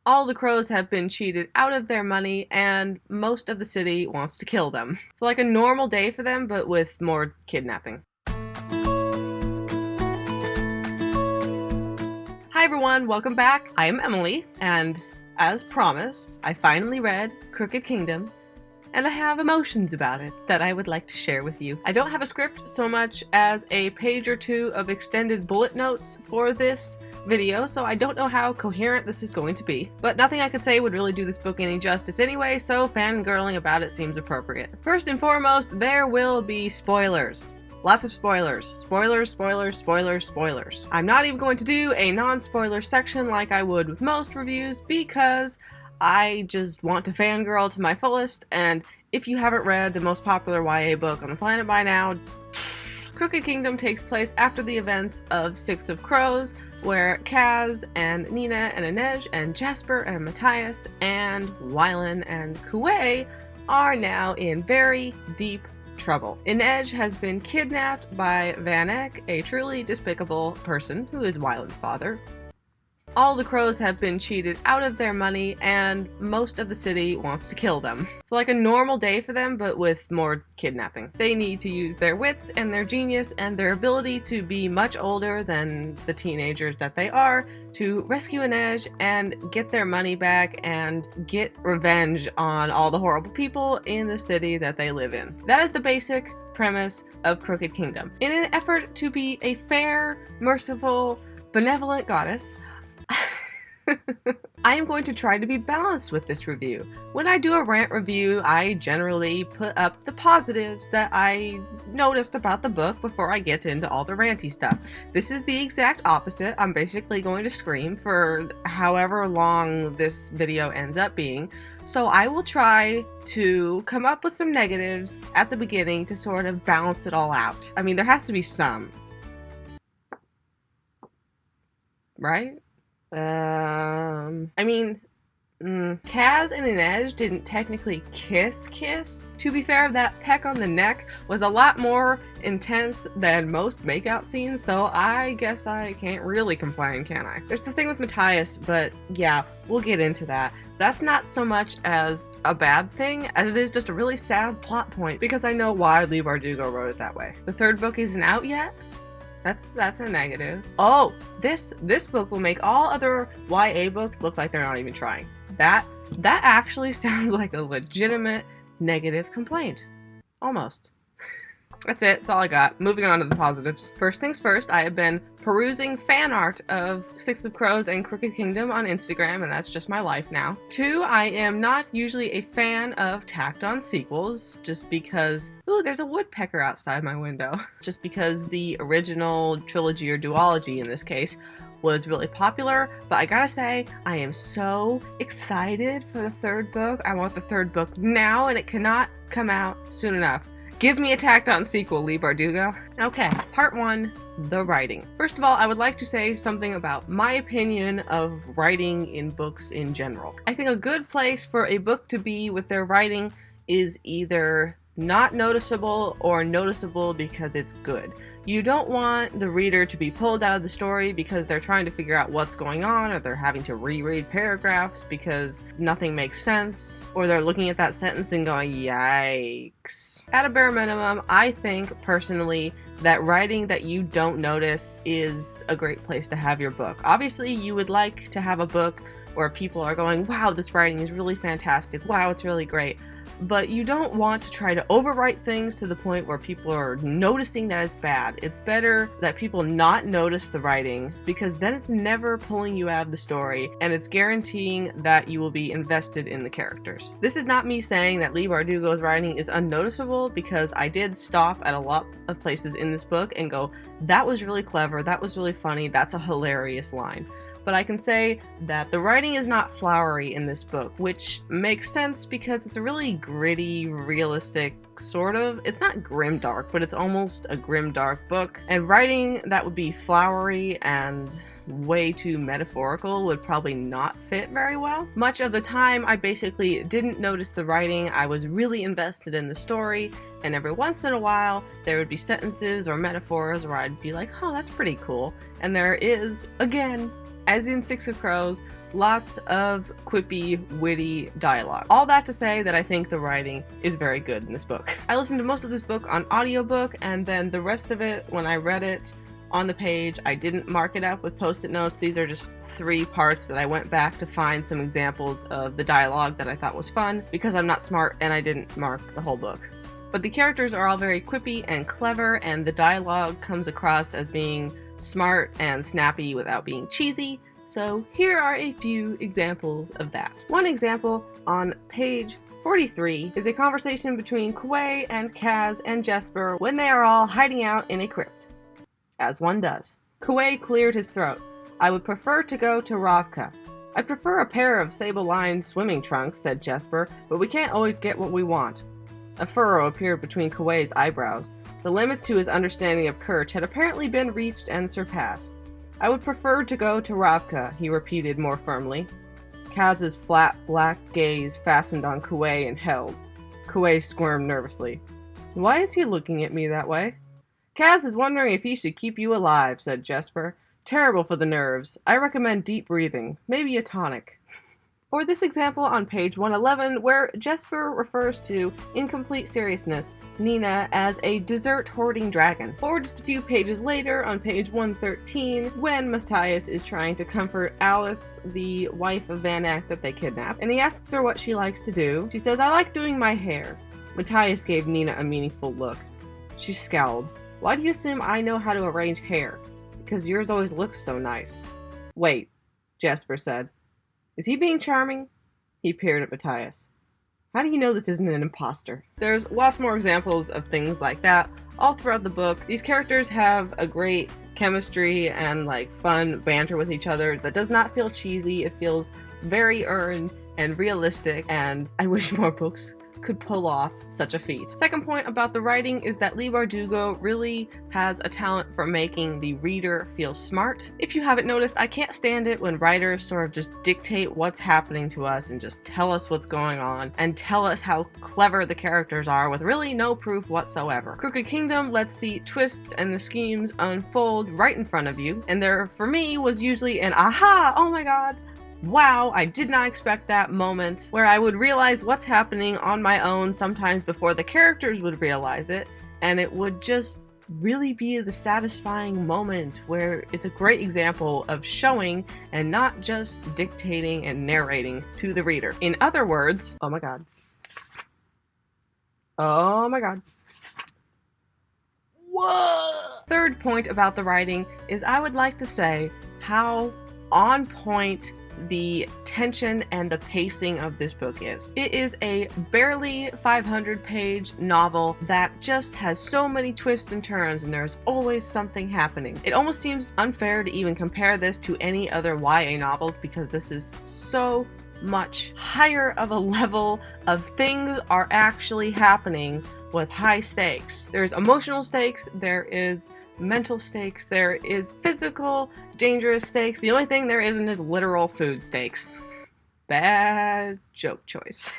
All the crows have been cheated out of their money, and most of the city wants to kill them. So like a normal day for them, but with more kidnapping. Hi everyone, welcome back. I am Emily, and as promised, I finally read Crooked Kingdom, and I have emotions about it that I would like to share with you. I don't have a script so much as a page or two of extended bullet notes for this video, so I don't know how coherent this is going to be. But nothing I could say would really do this book any justice anyway, so fangirling about it seems appropriate. First and foremost, there will be spoilers. Lots of spoilers. Spoilers, spoilers, spoilers, spoilers. I'm not even going to do a non-spoiler section like I would with most reviews because I just want to fangirl to my fullest, and if you haven't read the most popular YA book on the planet by now, Crooked Kingdom takes place after the events of Six of Crows, where Kaz and Nina and Inej and Jasper and Matthias and Wylan and Kuwei are now in very deep trouble. Inej has been kidnapped by Van Eck, a truly despicable person who is Wylan's father. All the crows have been cheated out of their money, and most of the city wants to kill them. So like a normal day for them, but with more kidnapping. They need to use their wits and their genius and their ability to be much older than the teenagers that they are to rescue Inej and get their money back and get revenge on all the horrible people in the city that they live in. That is the basic premise of Crooked Kingdom. In an effort to be a fair, merciful, benevolent goddess, I am going to try to be balanced with this review. When I do a rant review, I generally put up the positives that I noticed about the book before I get into all the ranty stuff. This is the exact opposite. I'm basically going to scream for however long this video ends up being. So I will try to come up with some negatives at the beginning to sort of balance it all out. I mean, there has to be some. Right? Kaz and Inej didn't technically kiss. To be fair, that peck on the neck was a lot more intense than most makeout scenes, so I guess I can't really complain, can I? There's the thing with Matthias, but yeah, we'll get into that. That's not so much as a bad thing as it is just a really sad plot point, because I know why Leigh Bardugo wrote it that way. The third book isn't out yet? That's a negative. Oh, this book will make all other YA books look like they're not even trying. That actually sounds like a legitimate negative complaint. Almost. That's it. That's all I got. Moving on to the positives. First things first, I have been perusing fan art of Six of Crows and Crooked Kingdom on Instagram, and that's just my life now. 2, I am not usually a fan of tacked-on sequels, just because... Ooh, there's a woodpecker outside my window. Just because the original trilogy, or duology in this case, was really popular, but I gotta say, I am so excited for the third book. I want the third book now, and it cannot come out soon enough. Give me a tacked-on sequel, Leigh Bardugo. Okay, part 1, the writing. First of all, I would like to say something about my opinion of writing in books in general. I think a good place for a book to be with their writing is either not noticeable or noticeable because it's good. You don't want the reader to be pulled out of the story because they're trying to figure out what's going on, or they're having to reread paragraphs because nothing makes sense, or they're looking at that sentence and going, yikes. At a bare minimum, I think personally that writing that you don't notice is a great place to have your book. Obviously, you would like to have a book where people are going, wow, this writing is really fantastic, wow, it's really great. But you don't want to try to overwrite things to the point where people are noticing that it's bad. It's better that people not notice the writing, because then it's never pulling you out of the story, and it's guaranteeing that you will be invested in the characters. This is not me saying that Leigh Bardugo's writing is unnoticeable, because I did stop at a lot of places in this book and go, that was really clever, that was really funny, that's a hilarious line. But I can say that the writing is not flowery in this book, which makes sense because it's a really gritty, realistic sort of, it's not grimdark, but it's almost a grimdark book. And writing that would be flowery and way too metaphorical would probably not fit very well. Much of the time, I basically didn't notice the writing. I was really invested in the story, and every once in a while, there would be sentences or metaphors where I'd be like, oh, that's pretty cool. And there is, again, As in Six of Crows, lots of quippy, witty dialogue. All that to say that I think the writing is very good in this book. I listened to most of this book on audiobook, and then the rest of it, when I read it on the page, I didn't mark it up with post-it notes. These are just 3 parts that I went back to find some examples of the dialogue that I thought was fun, because I'm not smart and I didn't mark the whole book. But the characters are all very quippy and clever, and the dialogue comes across as being smart and snappy without being cheesy. So here are a few examples of that. One example on page 43 is a conversation between Kuwei and Kaz and Jesper when they are all hiding out in a crypt. As one does. Kuwei cleared his throat. "I would prefer to go to Ravka. I prefer a pair of sable-lined swimming trunks," said Jesper, "but we can't always get what we want." A furrow appeared between Kuwei's eyebrows. The limits to his understanding of Kirch had apparently been reached and surpassed. "I would prefer to go to Ravka," he repeated more firmly. Kaz's flat, black gaze fastened on Kuwei and held. Kuwei squirmed nervously. "Why is he looking at me that way?" "Kaz is wondering if he should keep you alive," said Jesper. "Terrible for the nerves. I recommend deep breathing. Maybe a tonic." Or this example on page 111, where Jesper refers to, in complete seriousness, Nina as a dessert-hoarding dragon. Or just a few pages later, on page 113, when Matthias is trying to comfort Alice, the wife of Van Eyck that they kidnap, and he asks her what she likes to do. She says, "I like doing my hair." Matthias gave Nina a meaningful look. She scowled. "Why do you assume I know how to arrange hair? Because yours always looks so nice." "Wait," Jesper said. "Is he being charming?" He peered at Matthias. "How do you know this isn't an imposter?" There's lots more examples of things like that all throughout the book. These characters have a great chemistry and fun banter with each other that does not feel cheesy. It feels very earned and realistic, and I wish more books could pull off such a feat. Second point about the writing is that Leigh Bardugo really has a talent for making the reader feel smart. If you haven't noticed, I can't stand it when writers sort of just dictate what's happening to us and just tell us what's going on and tell us how clever the characters are with really no proof whatsoever. Crooked Kingdom lets the twists and the schemes unfold right in front of you, and there, for me, was usually an aha, oh my god, wow, I did not expect that moment, where I would realize what's happening on my own sometimes before the characters would realize it, and it would just really be the satisfying moment where it's a great example of showing and not just dictating and narrating to the reader. In other words, oh my god. Oh my god. Whoa! Third point about the writing is I would like to say how on point the tension and the pacing of this book is. It is a barely 500-page novel that just has so many twists and turns, and there's always something happening. It almost seems unfair to even compare this to any other YA novels because this is so much higher of a level of things are actually happening with high stakes. There's emotional stakes, there is mental stakes, there is physical, dangerous stakes. The only thing there isn't is literal food stakes. Bad joke choice.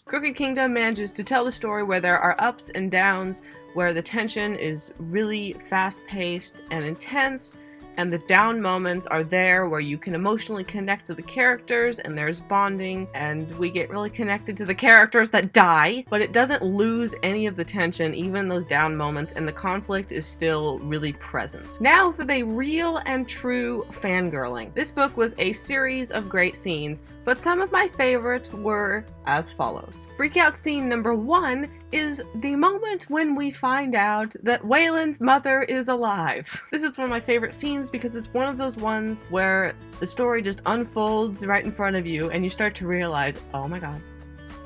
Crooked Kingdom manages to tell the story where there are ups and downs, where the tension is really fast-paced and intense, and the down moments are there where you can emotionally connect to the characters and there's bonding and we get really connected to the characters that die, but it doesn't lose any of the tension, even those down moments, and the conflict is still really present. Now for the real and true fangirling. This book was a series of great scenes, but some of my favorites were as follows. Freakout scene number 1 is the moment when we find out that Waylon's mother is alive. This is one of my favorite scenes because it's one of those ones where the story just unfolds right in front of you and you start to realize, oh my god,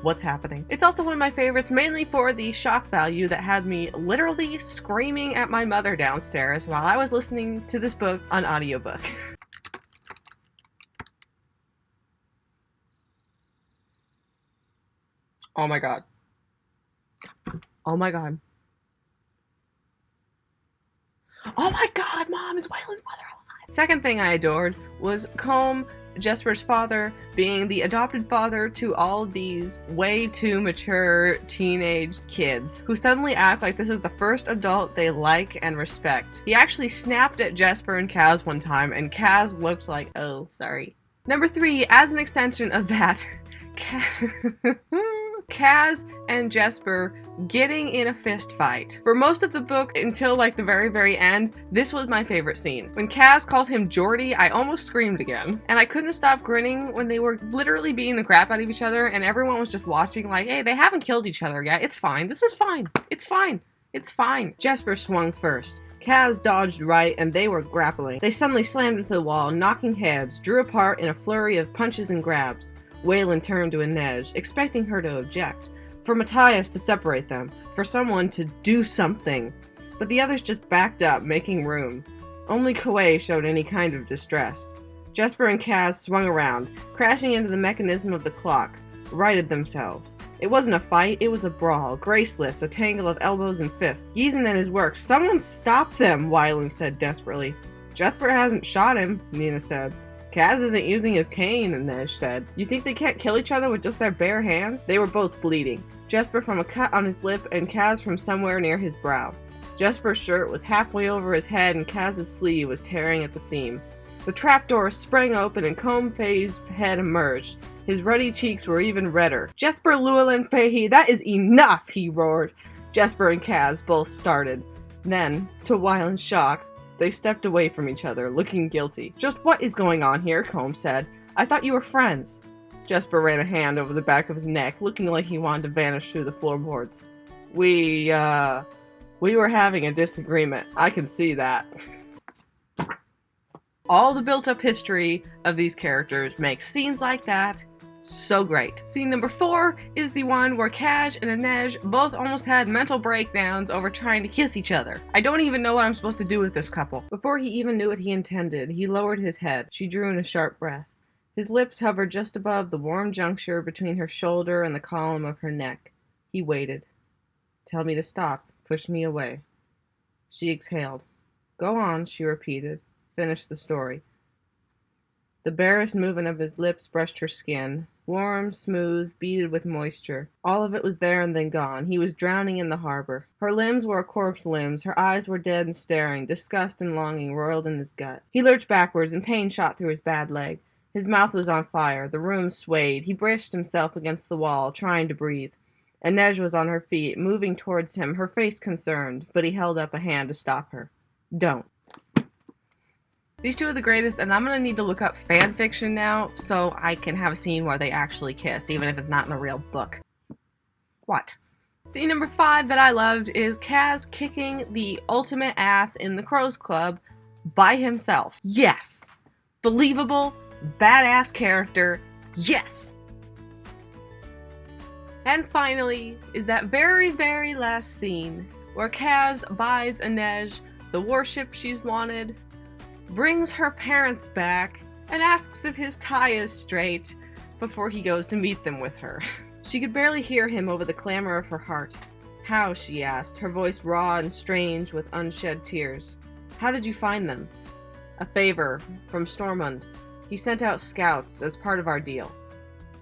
what's happening? It's also one of my favorites, mainly for the shock value that had me literally screaming at my mother downstairs while I was listening to this book on audiobook. Oh my god. Oh my god. Oh my god, Mom, is Waylon's mother alive? Second thing I adored was Combe Jesper's father being the adopted father to all these way too mature teenage kids who suddenly act like this is the first adult they like and respect. He actually snapped at Jesper and Kaz one time, and Kaz looked like, oh, sorry. Number 3, as an extension of that, Kaz and Jesper getting in a fist fight. For most of the book, until like the very end, this was my favorite scene. When Kaz called him Jordy, I almost screamed again. And I couldn't stop grinning when they were literally beating the crap out of each other and everyone was just watching like, hey, they haven't killed each other yet. It's fine. This is fine. It's fine. It's fine. Jesper swung first. Kaz dodged right, and they were grappling. They suddenly slammed into the wall, knocking heads, drew apart in a flurry of punches and grabs. Waylon turned to Inej, expecting her to object, for Matthias to separate them, for someone to do something. But the others just backed up, making room. Only Kuei showed any kind of distress. Jesper and Kaz swung around, crashing into the mechanism of the clock, righted themselves. It wasn't a fight, it was a brawl, graceless, a tangle of elbows and fists. Yeezen and his work. Someone stop them, Waylon said desperately. Jesper hasn't shot him, Nina said. Kaz isn't using his cane, Inej said. You think they can't kill each other with just their bare hands? They were both bleeding. Jesper from a cut on his lip and Kaz from somewhere near his brow. Jesper's shirt was halfway over his head and Kaz's sleeve was tearing at the seam. The trapdoor sprang open and Combe-Fei's head emerged. His ruddy cheeks were even redder. Jesper Llewellyn Fahey, that is enough, he roared. Jesper and Kaz both started. Then, to Waylon's shock, they stepped away from each other, looking guilty. Just what is going on here? Combe said. I thought you were friends. Jesper ran a hand over the back of his neck, looking like he wanted to vanish through the floorboards. We were having a disagreement. I can see that. All the built-up history of these characters makes scenes like that so great. Scene number 4 is the one where Kaz and Inej both almost had mental breakdowns over trying to kiss each other. I don't even know what I'm supposed to do with this couple. Before he even knew what he intended, he lowered his head. She drew in a sharp breath. His lips hovered just above the warm juncture between her shoulder and the column of her neck. He waited. Tell me to stop. Push me away. She exhaled. Go on, she repeated. Finish the story. The barest movement of his lips brushed her skin. Warm, smooth, beaded with moisture. All of it was there and then gone. He was drowning in the harbor. Her limbs were corpse limbs. Her eyes were dead and staring. Disgust and longing roiled in his gut. He lurched backwards and pain shot through his bad leg. His mouth was on fire. The room swayed. He braced himself against the wall, trying to breathe. Inej was on her feet, moving towards him, her face concerned, but he held up a hand to stop her. Don't. These two are the greatest, and I'm gonna need to look up fan fiction now so I can have a scene where they actually kiss, even if it's not in the real book. What? Scene number 5 that I loved is Kaz kicking the ultimate ass in the Crows Club by himself. Yes! Believable, badass character, yes! And finally is that very, very last scene where Kaz buys Inej the warship she's wanted, brings her parents back, and asks if his tie is straight before he goes to meet them with her. She could barely hear him over the clamor of her heart. How, she asked, her voice raw and strange with unshed tears. How did you find them? A favor from Stormund. He sent out scouts as part of our deal.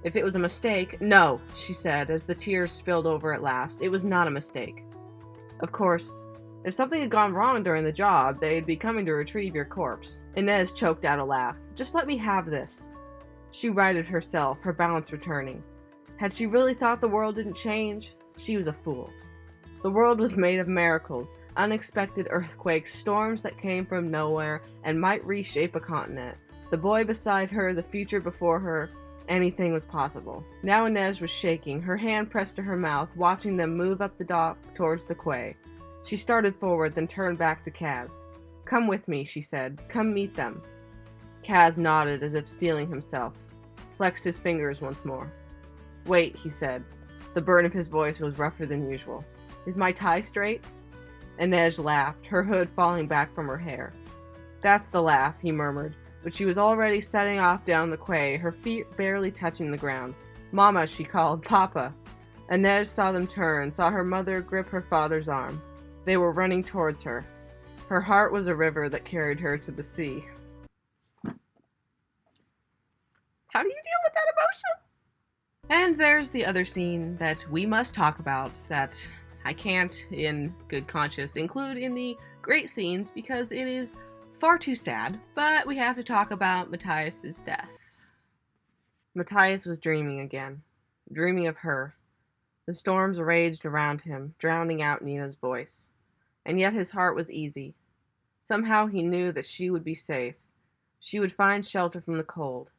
If it was a mistake, no, she said as the tears spilled over at last. It was not a mistake. Of course, if something had gone wrong during the job, they'd be coming to retrieve your corpse. Inej choked out a laugh. Just let me have this. She righted herself, her balance returning. Had she really thought the world didn't change? She was a fool. The world was made of miracles, unexpected earthquakes, storms that came from nowhere and might reshape a continent. The boy beside her, the future before her, anything was possible. Now Inej was shaking, her hand pressed to her mouth, watching them move up the dock towards the quay. She started forward, then turned back to Kaz. Come with me, she said. Come meet them. Kaz nodded as if steeling himself, flexed his fingers once more. Wait, he said. The burn of his voice was rougher than usual. Is my tie straight? Inej laughed, her hood falling back from her hair. That's the laugh, he murmured, but she was already setting off down the quay, her feet barely touching the ground. Mama, she called. Papa. Inej saw them turn, saw her mother grip her father's arm. They were running towards her. Her heart was a river that carried her to the sea. How do you deal with that emotion? And there's the other scene that we must talk about that I can't, in good conscience, include in the great scenes because it is far too sad, but we have to talk about Matthias's death. Matthias was dreaming again, dreaming of her. The storms raged around him, drowning out Nina's voice. And yet his heart was easy. Somehow he knew that she would be safe. She would find shelter from the cold.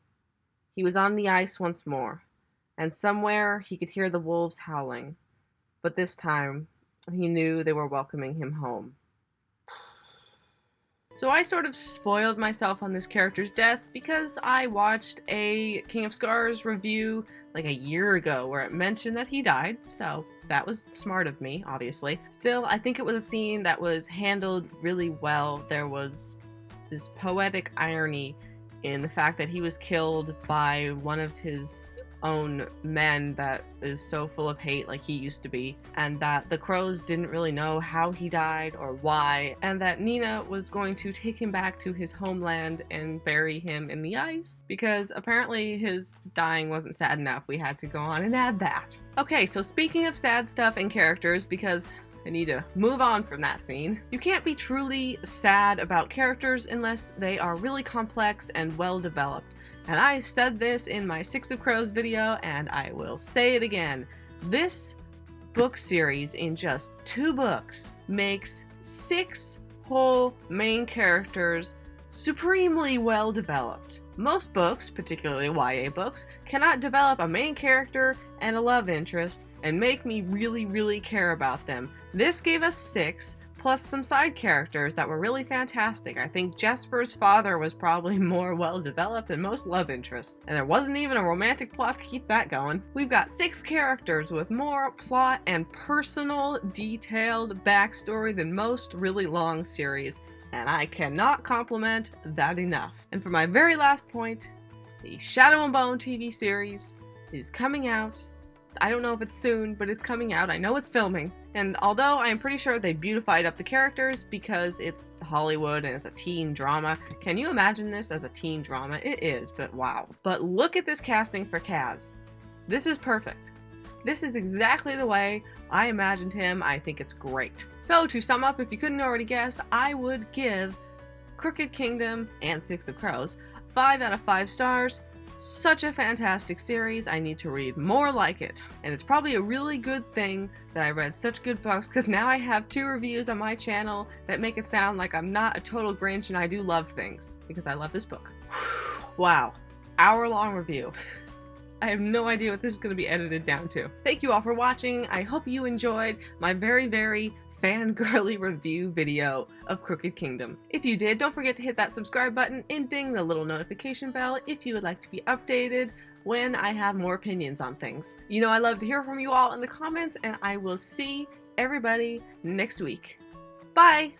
He was on the ice once more, and somewhere he could hear the wolves howling. But this time, he knew they were welcoming him home. So I sort of spoiled myself on this character's death because I watched a King of Scars review like a year ago where it mentioned that he died, so that was smart of me, obviously. Still, I think it was a scene that was handled really well. There was this poetic irony in the fact that he was killed by one of his own men that is so full of hate like he used to be, and that the crows didn't really know how he died or why, and that Nina was going to take him back to his homeland and bury him in the ice because apparently his dying wasn't sad enough. We had to go on and add that. Okay, so speaking of sad stuff and characters, because I need to move on from that scene. You can't be truly sad about characters unless they are really complex and well developed. And I said this in my Six of Crows video, and I will say it again. This book series, in just 2 books, makes 6 whole main characters supremely well developed. Most books, particularly YA books, cannot develop a main character and a love interest and make me really care about them. This gave us 6, plus some side characters that were really fantastic. I think Jesper's father was probably more well developed than most love interests, and there wasn't even a romantic plot to keep that going. We've got 6 characters with more plot and personal, detailed backstory than most really long series, and I cannot compliment that enough. And for my very last point, the Shadow and Bone TV series is coming out. I don't know if it's soon, but it's coming out. I know it's filming. And although I'm pretty sure they beautified up the characters because it's Hollywood and it's a teen drama, can you imagine this as a teen drama? It is, but wow. But look at this casting for Kaz. This is perfect. This is exactly the way I imagined him. I think it's great. So to sum up, if you couldn't already guess, I would give Crooked Kingdom and Six of Crows 5 out of 5 stars. Such a fantastic series. I need to read more like it. And it's probably a really good thing that I read such good books, because now I have 2 reviews on my channel that make it sound like I'm not a total Grinch and I do love things, because I love this book. Wow. Hour-long review. I have no idea what this is going to be edited down to. Thank you all for watching. I hope you enjoyed my very fangirly review video of Crooked Kingdom. If you did, don't forget to hit that subscribe button and ding the little notification bell if you would like to be updated when I have more opinions on things. You know I love to hear from you all in the comments, and I will see everybody next week. Bye!